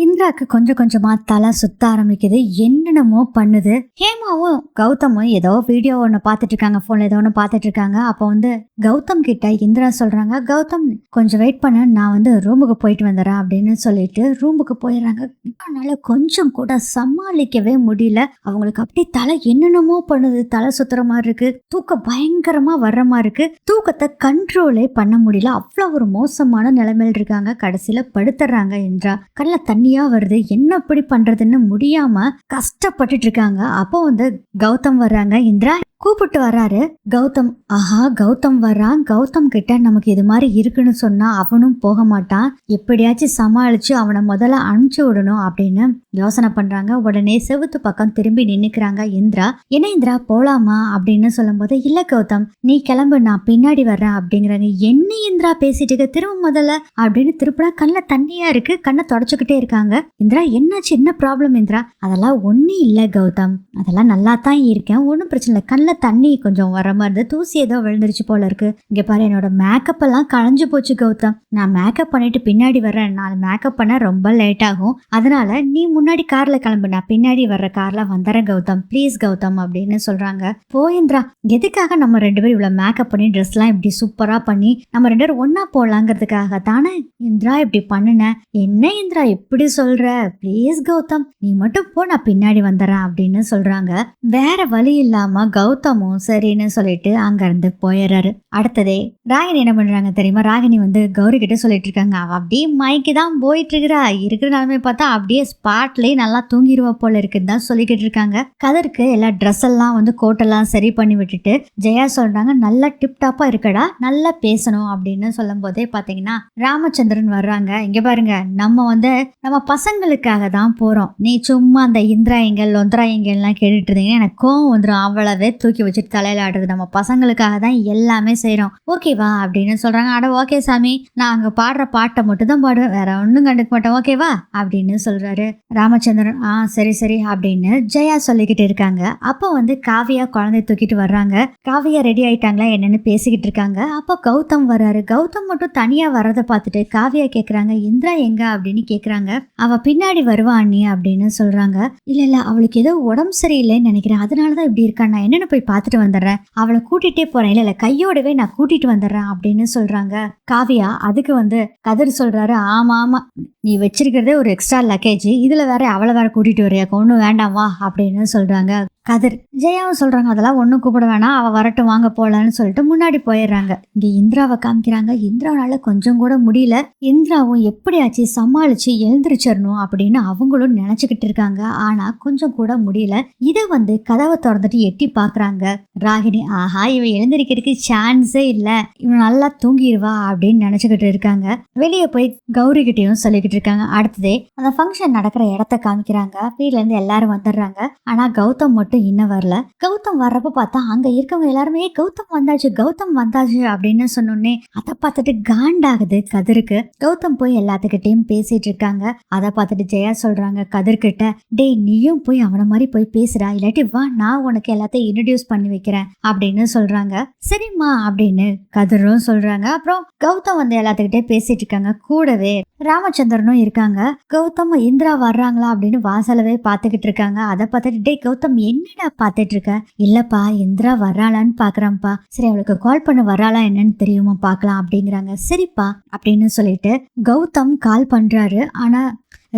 இந்திராக்கு கொஞ்சம் கொஞ்சமா தலை சுத்த ஆரம்பிக்குது. என்னென்னமோ பண்ணுது. ஹேமாவும் கௌதமும் ஏதோ வீடியோ ஒன்று பார்த்துட்டு இருக்காங்க. போன்ல ஏதோ ஒன்று பார்த்துட்டு இருக்காங்க. அப்போ கௌதம் கிட்ட இந்திரா சொல்றாங்க, கௌதம் கொஞ்சம் வெயிட் பண்ண, நான் ரூமுக்கு போயிட்டு வந்துடுறேன் அப்படின்னு சொல்லிட்டு ரூமுக்கு போயிடுறாங்க. அதனால கொஞ்சம் கூட சமாளிக்கவே முடியல. அவங்களுக்கு அப்படியே தலை என்னென்னமோ பண்ணுது. தலை சுத்துற மாதிரி இருக்கு. தூக்கம் பயங்கரமா வர்ற மாதிரி இருக்கு. தூக்கத்தை கண்ட்ரோலே பண்ண முடியல. அவ்வளோ ஒரு மோசமான நிலைமையில் இருக்காங்க. கடைசியில படுத்துறாங்க. இந்திரா கண்ணில் தண்ணியா வருது. என்ன இப்படி பண்றதுன்னு முடியாம கஷ்டப்பட்டுட்டு இருக்காங்க. அப்போ கௌதம் வர்றாங்க. இந்திரா கூப்பிட்டு வர்றாரு. கௌதம், ஆஹா கௌதம் வர்றான். கௌதம் கிட்ட நமக்கு இது மாதிரி இருக்குன்னு சொன்னா அவனும் போக மாட்டான். எப்படியாச்சும் சமாளிச்சு அவனை முதல்ல அனுப்பிச்சு விடணும் அப்படின்னு யோசனை பண்றாங்க. உடனே செவுத்து பக்கம் திரும்பி நின்னுக்கிறாங்க இந்திரா. என்ன இந்திரா போலாமா அப்படின்னு சொல்லும் போது, இல்ல கௌதம் நீ கிளம்பு, நான் பின்னாடி வர்றேன் அப்படிங்கிறாங்க. என்ன இந்திரா பேசிட்டு இருக்க, திரும்ப முதல்ல அப்படின்னு திருப்பினா கண்ணில் தண்ணியா இருக்கு. கண்ணை தொடச்சுக்கிட்டே இருக்காங்க. இந்திரா என்னாச்சு, என்ன ப்ராப்ளம் இந்திரா? அதெல்லாம் ஒன்னும் இல்லை கௌதம், அதெல்லாம் நல்லா தான் இருக்கேன், ஒன்றும் பிரச்சனை இல்லை. கண்ணில் தண்ணி கொஞ்சம் வர மாதிரி இருந்து, தூசி ஏதோ விழுந்துருச்சு போல இருக்கு. இங்க பாரு, என்னோட மேக்கப் எல்லாம் களைஞ்சு போச்சு கௌதம். நான் மேக்கப் பண்ணிட்டு பின்னாடி வர்றேன். நான் மேக்கப் பண்ண ரொம்ப லேட் ஆகும். அதனால நீ முன்னாடி கார்ல கிளம்பு, நான் பின்னாடி வர்ற கார்ல வந்துறேன் கௌதம், ப்ளீஸ் கௌதம் அப்படின்னு சொல்றாங்க. போயிந்திரா, எதுக்காக நம்ம ரெண்டு பேரும் இவ்வளவு மேக்கப் பண்ணி ட்ரெஸ் எல்லாம் இப்படி சூப்பரா பண்ணி நம்ம ரெண்டு பேரும் ஒன்னா போலாங்கிறதுக்காக தானே இந்திரா இப்படி பண்ணுன. என்ன இந்திரா இப்படி சொல்ற, ப்ளீஸ் கௌதம் நீ மட்டும் போ, நான் பின்னாடி வந்துறேன் அப்படின்னு சொல்றாங்க. வேற வழி இல்லாம கௌதமும் சரின்னு சொல்லிட்டு அங்க இருந்து போயிடுறாரு. அடுத்ததே ராகினி என்ன பண்றாங்க தெரியுமா? ராகினி கௌரி கிட்ட சொல்லிட்டு இருக்காங்க, அவ அப்படியே மைக்கு தான் போயிட்டு இருக்கிற நிலைமை பார்த்தா அப்படியே ஸ்பாட்லயே நல்லா தூங்கிடுவா போல இருக்குன்னு தான் சொல்லிக்கிட்டு இருக்காங்க. கதருக்கு எல்லா ட்ரெஸ் எல்லாம் கோட்டெல்லாம் சரி பண்ணி விட்டுட்டு ஜெயா சொல்றாங்க, நல்லா டிப்டாப்பா இருக்கடா, நல்லா பேசணும் அப்படின்னு சொல்லும் போதே பாத்தீங்கன்னா ராமச்சந்திரன் வர்றாங்க. இங்க பாருங்க, நம்ம பசங்களுக்காக தான் போறோம். நீ சும்மா அந்த இந்திராயங்கள் லொந்திராயங்கள் எல்லாம் கேட்டுட்டு இருந்தீங்கன்னா எனக்கு கோவம் வந்துடும். அவ்வளவே தூக்கி வச்சுட்டு தலையில ஆடுறது. நம்ம பசங்களுக்காக தான் எல்லாமே செய்யறோம், ஓகேவா அப்படின்னு சொல்றாங்க. அட ஓகே சாமி, நான் அங்க பாடுற பாட்டை மட்டும் தான் பாடுவேன், வேற ஒன்னும் கண்டுக்க மாட்டேன், ஓகேவா அப்படின்னு சொல்றாரு ராமச்சந்திரன். சரி சரி அப்படின்னு ஜெயா சொல்லிக்கிட்டு இருக்காங்க. அப்போ காவியா குழந்தை தூக்கிட்டு வர்றாங்க. காவியா ரெடி ஆயிட்டாங்களா என்னன்னு பேசிக்கிட்டு இருக்காங்க. அப்போ கௌதம் வர்றாரு. கௌதம் மட்டும் தனியா வர்றதை பார்த்துட்டு காவியா கேக்குறாங்க, இந்திரா எங்க அப்படின்னு கேக்குறாங்க. அவ பின்னாடி வருவா அண்ணி அப்படின்னு சொல்றாங்க. இல்ல அவளுக்கு ஏதோ உடம்பு சரியில்லைன்னு நினைக்கிறேன், அதனாலதான் இப்படி இருக்கா, நான் என்னன்னு போய் பார்த்துட்டு வந்துடுறேன், அவளை கூட்டிகிட்டே போறேன், இல்ல கையோடவே நான் கூட்டிட்டு வந்துடுறேன் அப்படின்னு சொல்றாங்க காவியா. அதுக்கு கதிர் சொல்றாரு, ஆமா ஆமா நீ வச்சிருக்கிறதே ஒரு எக்ஸ்ட்ரா லக்கேஜ், இதுல வேற அவளை வேற கூட்டிட்டு வரையா, ஒன்றும் வேண்டாம் வா அப்படின்னு சொல்றாங்க கதிர். ஜெயாவும் சொல்றாங்க, அதெல்லாம் ஒன்றும் கூப்பிட வேணாம், அவள் வரட்டும் வாங்க போகலான்னு சொல்லிட்டு முன்னாடி போயிடுறாங்க. இங்கே இந்திராவை காமிக்கிறாங்க. இந்திராவால கொஞ்சம் கூட முடியல. இந்திராவும் எப்படியாச்சு சமாளிச்சு எழுந்திரிச்சிடணும் அப்படின்னு அவங்களும் நினைச்சுக்கிட்டு இருக்காங்க. ஆனா கொஞ்சம் கூட முடியல. இதை கதவை திறந்துட்டு எட்டி பாக்குறாங்க ராகினி. ஆஹா, இவ எழுந்திரிக்கிறதுக்கு சான்ஸே இல்லை, இவன் நல்லா தூங்கிடுவா அப்படின்னு நினைச்சுக்கிட்டு இருக்காங்க. வெளியே போய் கௌரி கிட்டையும் சொல்லிக்கிட்டு இருக்காங்க. அடுத்ததே அந்த ஃபங்க்ஷன் நடக்கிற இடத்த காமிக்கிறாங்க. வீட்டுல இருந்து எல்லாரும் வந்துடுறாங்க. ஆனா கௌதம் மட்டும் இன்னும் வரல. கௌதம் வர்றப்ப பார்த்தா அங்க இருக்கவங்க எல்லாருமே கௌதம் வந்தாச்சு அப்படின்னு சொன்னோன்னே அதை பார்த்துட்டு காண்டாகுது கதிருக்கு. கௌதம் போய் எல்லாத்துக்கிட்டையும் பேசிட்டு இருக்காங்க. அதை பார்த்துட்டு ஜெயா சொல்றாங்க கதிர்கிட்ட, டேய் நீயும் போய் அவனை மாதிரி போய் பேசுறா, இல்லாட்டி வா நான் உனக்கு எல்லாத்தையும் இன்ட்ரடியூஸ் பண்ணி வைக்கிறேன் அப்படின்னு சொல்றாங்க. சரிம்மா அப்படின்னு கதிரும் சொல்றாங்க. அப்புறம் கௌதம் எல்லாத்துக்கிட்டே பேசிட்டு இருக்காங்க. கூடவே ராமச்சந்திரனும் இருக்காங்க. கௌதம் இந்திரா வர்றாங்களா அப்படின்னு வாசலவே பார்த்துக்கிட்டு இருக்காங்க. அதை பார்த்துட்டு, டே கௌதம் என்னடா பார்த்துட்டு இருக்க? இல்லப்பா இந்திரா வர்றாளான்னு பாக்குறான்ப்பா, சரி அவளுக்கு கால் பண்ண வர்றாளா என்னன்னு தெரியுமா பாக்கலாம் அப்படிங்கிறாங்க. சரிப்பா அப்படின்னு சொல்லிட்டு கௌதம் கால் பண்றாரு. ஆனா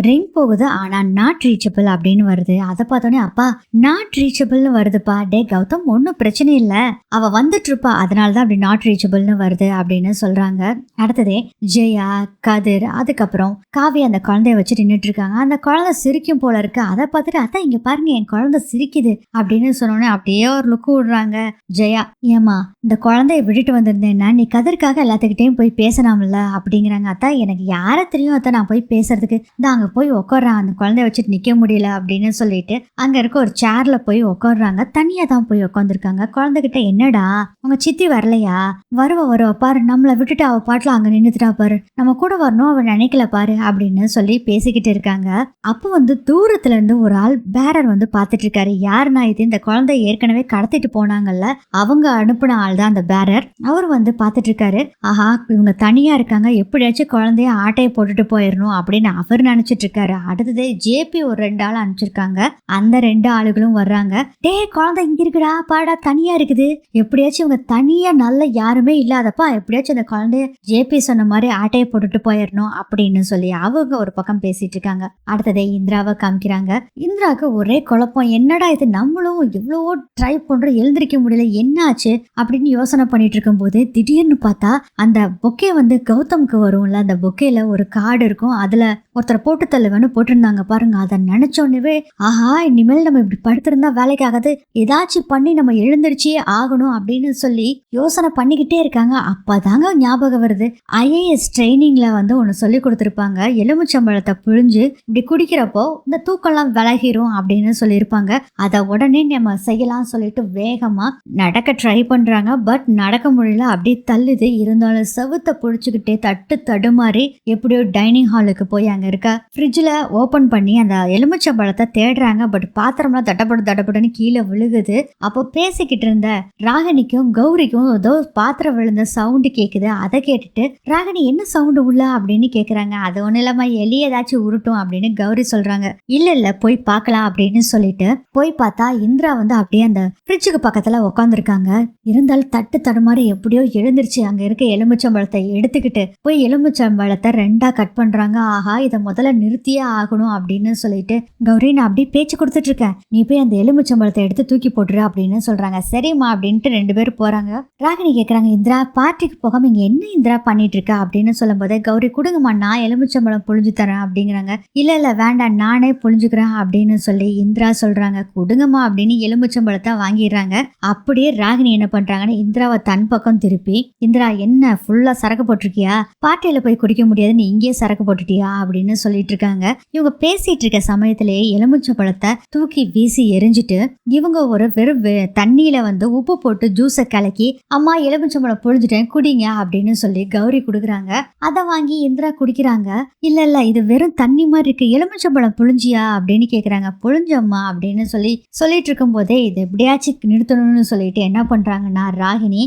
ரிங் போகுது, ஆனா நாட் ரீச்சபிள் அப்படின்னு வருது. அதை பார்த்தோன்னே, அப்பா நாட் ரீச்சபிள்னு வருதுப்பா. டே கௌதம் ஒன்றும் பிரச்சனை இல்லை, அவ வந்துட்டு இருப்பா, அதனாலதான் அப்படி நாட் ரீச்சபிள்னு வருது அப்படின்னு சொல்றாங்க. அடுத்ததே ஜெயா, கதிர், அதுக்கப்புறம் காவி அந்த குழந்தைய வச்சு நின்றுட்டு இருக்காங்க. அந்த குழந்தை சிரிக்கும் போல இருக்கு. அதை பார்த்துட்டு, அதான் இங்க பாருங்க என் குழந்தை சிரிக்குது அப்படின்னு சொன்னோன்னே அப்படியே ஒரு லுக்கு விடுறாங்க ஜெயா. ஏமா இந்த குழந்தைய விட்டுட்டு வந்திருந்தேன்னா நீ கதிர்க்காக எல்லாத்துக்கிட்டையும் போய் பேசலாம்ல அப்படிங்கிறாங்க. அத்தா எனக்கு யாரை தெரியும் அத்தா நான் போய் பேசுறதுக்கு, தான் போய் உட்கார்றான், அந்த குழந்தைய வச்சுட்டு நிக்க முடியல அப்படின்னு சொல்லிட்டு அங்க இருக்க ஒரு சேர்ல போய் உட்கார்றாங்க. தனியா தான் போய் உட்காந்துருக்காங்க. குழந்தைகிட்ட, என்னடா உங்க சித்தி வரலையா? வருவ பாரு, நம்மளை விட்டுட்டு அவ பாட்டுல அங்க நின்றுட்டா பாரு, நம்ம கூட வரணும் அவ நினைக்கல பாரு அப்படின்னு சொல்லி பேசிக்கிட்டு இருக்காங்க. அப்போ தூரத்துல இருந்து ஒரு ஆள் பேரர் பாத்துட்டு இருக்காரு. யாருன்னா இது, இந்த குழந்தை ஏற்கனவே கடத்திட்டு போனாங்கல்ல, அவங்க அனுப்புன ஆள் தான் அந்த பேரர். அவர் பாத்துட்டு இருக்காரு. ஆஹா இவங்க தனியா இருக்காங்க, எப்படியாச்சும் குழந்தைய ஆட்டையை போட்டுட்டு போயிடணும் அப்படின்னு அவர் நினைச்சிட்டு யோசிச்சுட்டு இருக்காரு. அடுத்தது ஜேபி ஒரு 2 ஆள் அனுப்பிச்சிருக்காங்க. அந்த 2 ஆளுகளும் வர்றாங்க. டே குழந்தை இங்க இருக்குடா பாடா தனியா இருக்குது, எப்படியாச்சும் இவங்க தனியா நல்ல யாருமே இல்லாதப்பா எப்படியாச்சும் அந்த குழந்தைய ஜேபி சொன்ன மாதிரி ஆட்டையை போட்டுட்டு போயிடணும் அப்படின்னு சொல்லி அவங்க ஒரு பக்கம் பேசிட்டு இருக்காங்க. அடுத்ததே இந்திராவை காமிக்கிறாங்க. இந்திராவுக்கு ஒரே குழப்பம், என்னடா இது நம்மளும் எவ்வளவோ ட்ரை பண்றோம் எழுந்திருக்க முடியல, என்ன ஆச்சு அப்படின்னு யோசனை பண்ணிட்டு இருக்கும் போது திடீர்னு பார்த்தா அந்த பொக்கே கௌதம்க்கு வரும்ல, அந்த பொக்கேல ஒரு கார்டு இருக்கும், அதுல ஒருத்தர் போட்டு தள்ளுவேன்னு போட்டிருந்தாங்க பாருங்க. அதை நினைச்சோன்னே ஆஹா இனிமேல் நம்ம இப்படி படுத்திருந்தா வேலைக்கு ஆகாது, ஏதாச்சும் பண்ணி நம்ம எழுந்திருச்சே ஆகணும் அப்படின்னு சொல்லி யோசனை பண்ணிக்கிட்டே இருக்காங்க. அப்பதாங்க ஞாபகம் வருது, ஐஏஎஸ் ட்ரைனிங்ல ஒன்னு சொல்லி கொடுத்துருப்பாங்க, எலுமிச்சம்பழத்தை புழிஞ்சு இப்படி குடிக்கிறப்போ இந்த தூக்கம்லாம் விலகிரும் அப்படின்னு சொல்லியிருப்பாங்க. அதை உடனே நம்ம செய்யலாம் சொல்லிட்டு வேகமா நடக்க ட்ரை பண்றாங்க. பட் நடக்க முடியல, அப்படியே தள்ளுது. இருந்தாலும் செவுத்த புடிச்சுக்கிட்டே தட்டு தடுமாறி எப்படியோ டைனிங் ஹாலுக்கு போய் அங்க இருக்க ஃப்ரிட்ஜில் ஓபன் பண்ணி அந்த எலுமிச்சம்பழத்தை தேடுறாங்க. பட் பாத்திரம்லாம் தடப்படன்னு கீழே விழுகுது. அப்போ பேசிக்கிட்டு இருந்த ராகினிக்கும் கௌரிக்கும் ஏதோ பாத்திரம் விழுந்த சவுண்டு கேக்குது. அதை கேட்டுட்டு ராகினி என்ன சவுண்டு உள்ள அப்படின்னு கேக்குறாங்க. அது ஒண்ணு இல்லாம எலி ஏதாச்சும் உருட்டும் அப்படின்னு கௌரி சொல்றாங்க. இல்ல போய் பார்க்கலாம் அப்படின்னு சொல்லிட்டு போய் பார்த்தா இந்திரா அப்படியே அந்த ஃப்ரிட்ஜுக்கு பக்கத்துல உட்காந்துருக்காங்க. இருந்தாலும் தட்டு தடுமாறி எப்படியோ எழுந்திருச்சு அங்க இருக்க எலுமிச்சம்பழத்தை எடுத்துக்கிட்டு போய் எலுமிச்சம்பழத்தை 2ஆ கட் பண்றாங்க. ஆஹா இதை முதல்ல நிறுத்தியே ஆகணும் அப்படின்னு சொல்லிட்டு கௌரி நான் அப்படியே பேச்சு கொடுத்துட்டு இருக்கேன், நீ போய் அந்த எலுமிச்சம்பழத்தை எடுத்து தூக்கி போட்டுரு அப்படின்னு சொல்றாங்க. சரிம்மா அப்படின்ட்டு 2 பேரும் போறாங்க. ராகினி கேக்குறாங்க, இந்திரா பார்ட்டிக்கு போகாம இங்க என்ன இந்திரா பண்ணிட்டு இருக்க அப்படின்னு சொல்லும் போது கௌரி கொடுங்கம்மா நான் எலுமிச்சம்பழம் புழிஞ்சு தரேன் அப்படிங்கிறாங்க. இல்ல வேண்டாம் நானே புழிஞ்சுக்கிறேன் அப்படின்னு சொல்லி இந்திரா சொல்றாங்க. கொடுங்கம்மா அப்படின்னு எலுமிச்சம்பழத்தை வாங்கிடுறாங்க. அப்படியே ராகினி என்ன பண்றாங்கன்னு இந்திராவை தன் பக்கம் திருப்பி, இந்திரா என்ன ஃபுல்லா சரக்கு போட்டிருக்கியா, பார்ட்டியில போய் குடிக்க முடியாது நீ இங்கேயே சரக்கு போட்டுட்டியா அப்படின்னு சொல்லிட்டு இருக்காங்க. இவங்க பேசிட்டு இருக்க சமயத்திலேயே எலுமிச்சம்பழத்தை தூக்கி வீசி எரிஞ்சிட்டு இவங்க ஒரு வெறும் தண்ணியில உப்பு போட்டு ஜூஸை கலக்கி அம்மா எலுமிச்சம்பழம் புழிஞ்சிட்டேன் குடிங்க அப்படின்னு சொல்லி கௌரி குடுக்குறாங்க. அதை வாங்கி இந்திரா குடிக்கிறாங்க. இல்ல இது வெறும் தண்ணி மாதிரி இருக்கு, எலுமிச்சம்பழம் புழிஞ்சியா அப்படின்னு கேக்குறாங்க. புழிஞ்சம்மா அப்படின்னு சொல்லிட்டு இருக்கும் போதே இது எப்படியாச்சும் நிறுத்தணும்னு சொல்லிட்டு என்ன பண்றாங்கன்னா ராகினி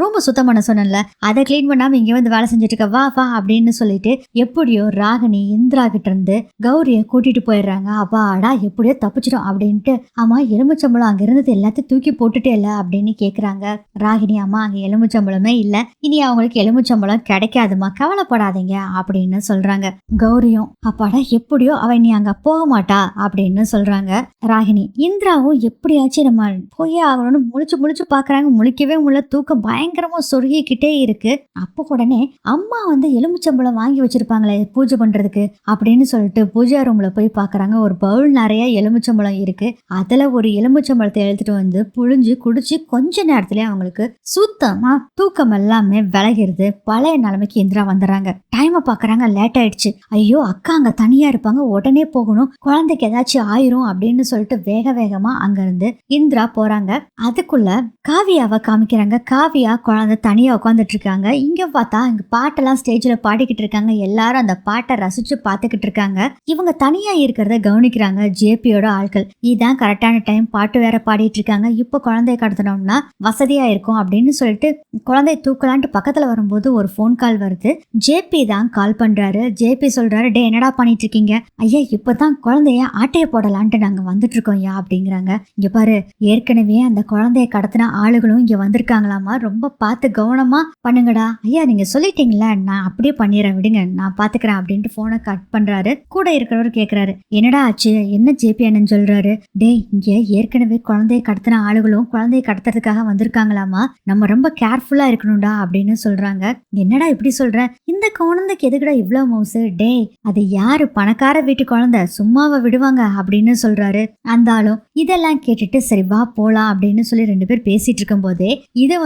ரொம்ப சுத்தம் பண்ண சொன்னல அதை கிளீன் பண்ணாம இங்க வேலை செஞ்சுட்டு இருக்க வா வா அப்படின்னு சொல்லிட்டு எப்படியோ ராகினி இந்திரா கிட்ட இருந்து கௌரிய கூட்டிட்டு போயிடுறாங்க. அப்பாடா எப்படியோ தப்பிச்சிடும் அப்படின்ட்டு அம்மா எலுமிச்சம்பழம் அங்க இருந்தது எல்லாத்தையும் தூக்கி போட்டுட்டே இல்ல அப்படின்னு கேக்குறாங்க. ராகினி அம்மா அங்க எலுமிச்சம்பழமே இல்ல, இனி அவங்களுக்கு எலுமிச்சம்பழம் கிடைக்காதுமா கவலைப்படாதீங்க அப்படின்னு சொல்றாங்க. கௌரியும் அப்பாடா எப்படியோ அவ நீ அங்க போக மாட்டா அப்படின்னு சொல்றாங்க. ராகினி இந்திராவும் எப்படியாச்சும் நம்ம போயே ஆகணும்னு முழிச்சு பாக்குறாங்க. முழிக்கவே முடியல, தூக்கம் பயங்கரமா சொருகிக்கிட்டே இருக்கு. அப்போ உடனே அம்மா எலுமிச்சம்பழம் வாங்கி வச்சிருப்பாங்களே பூஜை பண்றதுக்கு அப்படின்னு சொல்லிட்டு பூஜா ரூம்ல போய் பாக்குறாங்க. ஒரு பவுல் நிறைய எலுமிச்சம்பழம் இருக்கு. அதுல ஒரு எலுமிச்சம்பழத்தை எடுத்துட்டு புழிஞ்சு குடிச்சு கொஞ்ச நேரத்திலே அவங்களுக்கு சுத்தமா தூக்கம் எல்லாமே விலகிறது. பழைய நிலைமைக்கு இந்திரா வந்துடுறாங்க. டைமை பாக்குறாங்க, லேட் ஆயிடுச்சு. ஐயோ அக்கா அங்க தனியா இருப்பாங்க, உடனே போகணும், குழந்தைக்கு ஏதாச்சும் ஆயிரும் அப்படின்னு சொல்லிட்டு வேகமா அங்க இருந்து இந்திரா போறாங்க. அதுக்குள்ள காவியாவை காமிக்கிறாங்க. காவியா குழந்தை தனியா உட்காந்துட்டு இருக்காங்க. இங்க பார்த்தா இங்க பாட்டெல்லாம் ஸ்டேஜ்ல பாடிக்கிட்டு இருக்காங்க. எல்லாரும் அந்த பாட்டை ரசிச்சு பாத்துக்கிட்டு இருக்காங்க. இவங்க தனியா இருக்கிறத கவனிக்கிறாங்க ஜேபியோட ஆட்கள். இதான் கரெக்டான டைம், பாட்டு வேற பாடிட்டு இருக்காங்க, இப்ப குழந்தைய கடத்தணும்னா வசதியா இருக்கும் அப்படின்னு சொல்லிட்டு குழந்தைய தூக்கலான்ட்டு பக்கத்துல வரும்போது ஒரு போன் கால் வருது. ஜேபி தான் கால் பண்றாரு. ஜேபி சொல்றாரு, டே என்னடா பண்ணிட்டு இருக்கீங்க? ஐயா இப்பதான் குழந்தைய ஆட்டைய போடலான்ட்டு நாங்க வந்துட்டு இருக்கோம் ஐயா அப்படிங்கிறாங்க. இங்க பாரு ஏற்கனவே அந்த குழந்தைய கடத்தின ஆளுகளும் இங்க வந்திருக்காங்களாமா, ரொம்ப பார்த்து கவனமா பண்ணுங்கடா. ஐயா நீங்க சொல்லிட்டீங்களா, நான் அப்படியே பண்ணிடுறேன் விடுங்க, நான் பாத்துக்கிறேன் அப்படின்ட்டு போனை கட் பண்றாரு. கூட இருக்கிறவர் கேக்குறாரு, என்னடா ஆச்சு, என்ன ஜேபி அண்ணன் சொல்றாரு? டே இங்க ஏற்கனவே குழந்தைய கடத்தின ஆளுகளும் குழந்தைய கடத்துறதுக்காக வந்திருக்காங்களாமா, நம்ம ரொம்ப கேர்ஃபுல்லா இருக்கணும்டா அப்படின்னு சொல்றாங்க. என்னடா இப்படி சொல்ற, இந்த குழந்தைக்கு எதுக்குடா இவ்வளவு மவுசு? டே அது யாரு, பணக்கார வீட்டு குழந்தை, சும்மாவை விடுவாங்க அப்படின்னு சொல்றாரு. அந்த ஆளும் இதெல்லாம் கேட்டுட்டு சரி வா போலாம் அப்படின்னு சொல்லி 2 பேர் பேசிட்டு இருக்கும் போதே இது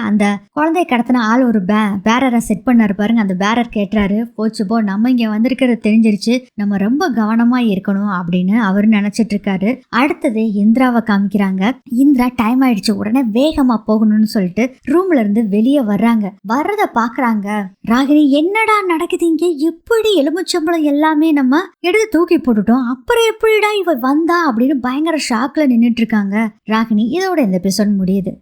அந்த குழந்தைய கடத்தின ஆள் ஒரு பேரரை செட் பண்ணாரு பாருங்க. அந்த பேரர் கேட்டுறாரு, போச்சு போ நம்ம இங்க வந்திருக்கிறது தெரிஞ்சிருச்சு, நம்ம ரொம்ப கவனமா இருக்கணும் அப்படின்னு அவரு நினைச்சிட்டு இருக்காரு. அடுத்தது இந்திராவை காமிக்கிறாங்க. இந்திரா டைம் ஆயிடுச்சு, உடனே வேகமா போகணும்னு சொல்லிட்டு ரூம்ல இருந்து வெளியே வர்றாங்க. வர்றத பாக்குறாங்க ராகினி, என்னடா நடக்குது இங்க, எப்படி எலுமிச்சம்பழம் எல்லாமே நம்ம எடுத்து தூக்கி போட்டுட்டோம், அப்புறம் எப்படிடா இவ வந்தா அப்படின்னு பயங்கர ஷாக்ல நின்னுட்டு இருக்காங்க ராகினி. இதோட இந்த எபிசோட் முடியுது.